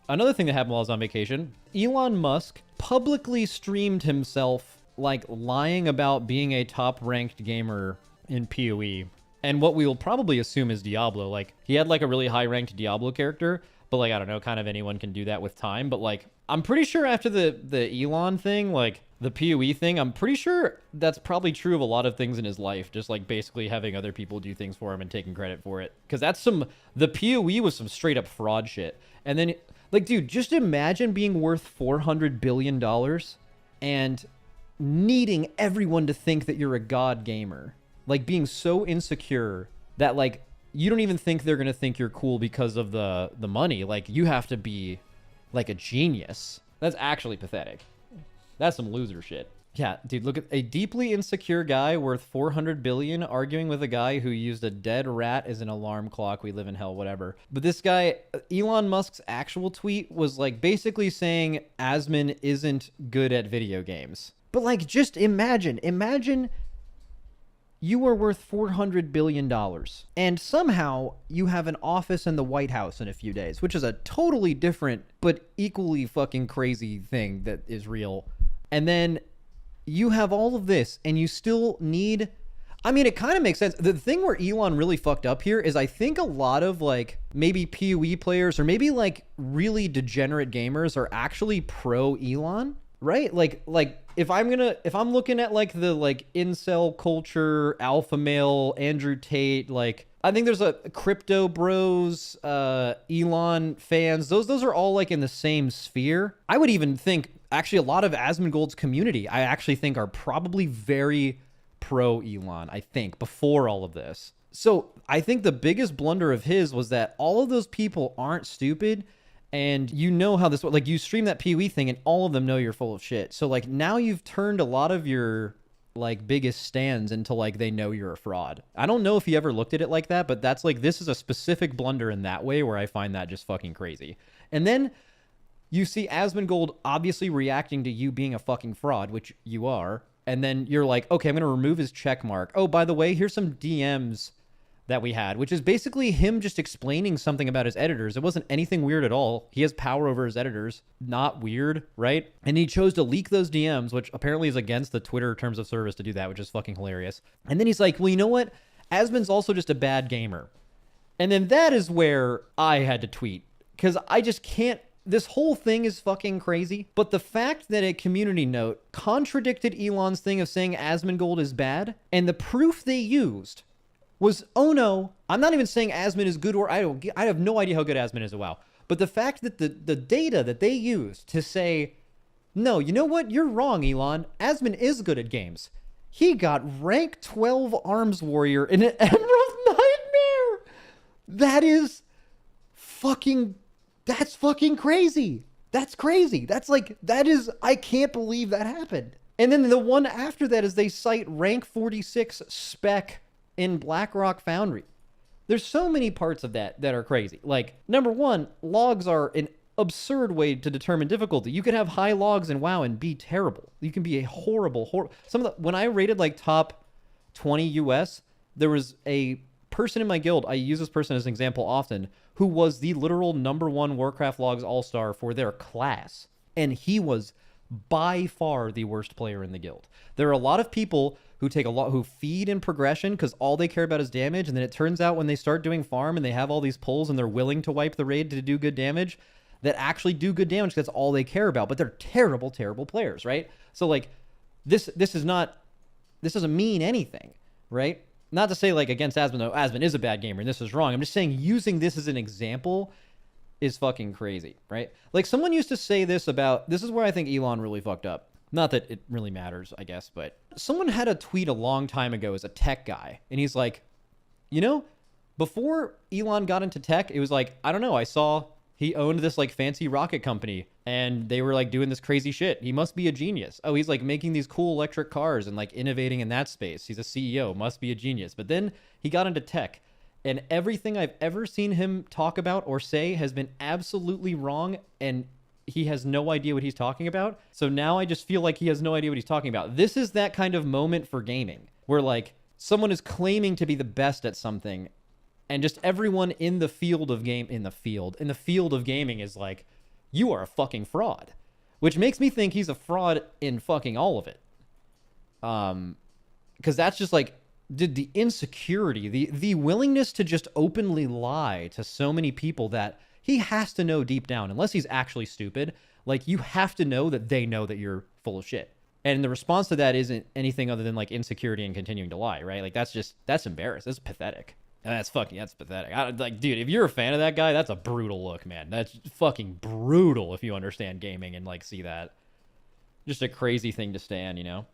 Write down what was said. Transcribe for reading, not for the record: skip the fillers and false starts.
Another thing that happened while I was on vacation, Elon Musk publicly streamed himself like lying about being a top ranked gamer in PoE. And what we'll probably assume is Diablo. Like, he had like a really high ranked Diablo character, but like, I don't know, kind of anyone can do that with time. But like, I'm pretty sure after the Elon thing, like the PoE thing, I'm pretty sure that's probably true of a lot of things in his life. Just like basically having other people do things for him and taking credit for it. Because the PoE was some straight up fraud shit. And then, like, dude, just imagine being worth $400 billion and needing everyone to think that you're a god gamer. Like, being so insecure that, like, you don't even think they're going to think you're cool because of the money. Like, you have to be, like, a genius. That's actually pathetic. That's some loser shit. Yeah, dude, look at a deeply insecure guy worth 400 billion arguing with a guy who used a dead rat as an alarm clock. We live in hell, whatever. But this guy, Elon Musk's actual tweet was like basically saying Asmon isn't good at video games. But like, just imagine you are worth $400 billion and somehow you have an office in the White House in a few days, which is a totally different but equally fucking crazy thing that is real. And then you have all of this and you still need, I mean, it kind of makes sense. The thing where Elon really fucked up here is I think a lot of like maybe PoE players or maybe like really degenerate gamers are actually pro Elon, right? Like if I'm looking at like the like incel culture, alpha male, Andrew Tate, like I think there's a crypto bros, Elon fans. Those are all like in the same sphere. I would even think actually a lot of Asmongold's community, I actually think are probably very pro Elon, I think, before all of this. So I think the biggest blunder of his was that all of those people aren't stupid. And you know how this, like you stream that PoE thing and all of them know you're full of shit. So like now you've turned a lot of your like biggest stands into like they know you're a fraud. I don't know if he ever looked at it like that, but that's like, this is a specific blunder in that way where I find that just fucking crazy. And then you see Asmongold obviously reacting to you being a fucking fraud, which you are. And then you're like, okay, I'm going to remove his check mark. Oh, by the way, here's some DMs that we had, which is basically him just explaining something about his editors. It wasn't anything weird at all. He has power over his editors. Not weird, right? And he chose to leak those DMs, which apparently is against the Twitter terms of service to do that, which is fucking hilarious. And then he's like, well, you know what? Asmon's also just a bad gamer. And then that is where I had to tweet, because I just can't. This whole thing is fucking crazy. But the fact that a community note contradicted Elon's thing of saying Asmongold is bad, and the proof they used was, oh no, I'm not even saying Asmon is good, or I have no idea how good Asmon is at WoW. But the fact that the data that they used to say, no, you know what? You're wrong, Elon. Asmon is good at games. He got rank 12 arms warrior in an Emerald Nightmare. That's fucking crazy. That's crazy. I can't believe that happened. And then the one after that is they cite rank 46 spec in Blackrock Foundry. There's so many parts of that are crazy. Like, number one, logs are an absurd way to determine difficulty. You could have high logs in WoW and be terrible. You can be a horrible. When I rated like top 20 US, there was a person in my guild, I use this person as an example often, who was the literal #1 Warcraft logs all-star for their class. And he was by far the worst player in the guild. There are a lot of people who feed in progression because all they care about is damage, and then it turns out when they start doing farm and they have all these pulls and they're willing to wipe the raid to do good damage, that actually do good damage because that's all they care about. But they're terrible, terrible players, right? So like this doesn't mean anything, right? Not to say like against Asmon, no, Asmon is a bad gamer and this is wrong. I'm just saying using this as an example is fucking crazy, right? Like someone used to say this is where I think Elon really fucked up. Not that it really matters, I guess, but someone had a tweet a long time ago as a tech guy, and he's like, you know, before Elon got into tech, it was like, I don't know, I saw he owned this like fancy rocket company and they were like doing this crazy shit. He must be a genius. Oh, he's like making these cool electric cars and like innovating in that space. He's a CEO, must be a genius. But then he got into tech, and everything I've ever seen him talk about or say has been absolutely wrong, and he has no idea what he's talking about. So now I just feel like he has no idea what he's talking about. This is that kind of moment for gaming where like someone is claiming to be the best at something, and just everyone in the field of gaming is like, you are a fucking fraud. Which makes me think he's a fraud in fucking all of it. Because that's just like, dude, the insecurity, the willingness to just openly lie to so many people that he has to know deep down, unless he's actually stupid, like you have to know that they know that you're full of shit. And the response to that isn't anything other than like insecurity and continuing to lie, right? Like that's embarrassing. That's pathetic. And that's pathetic. Like, dude, if you're a fan of that guy, that's a brutal look, man. That's fucking brutal if you understand gaming and like see that. Just a crazy thing to stand, you know?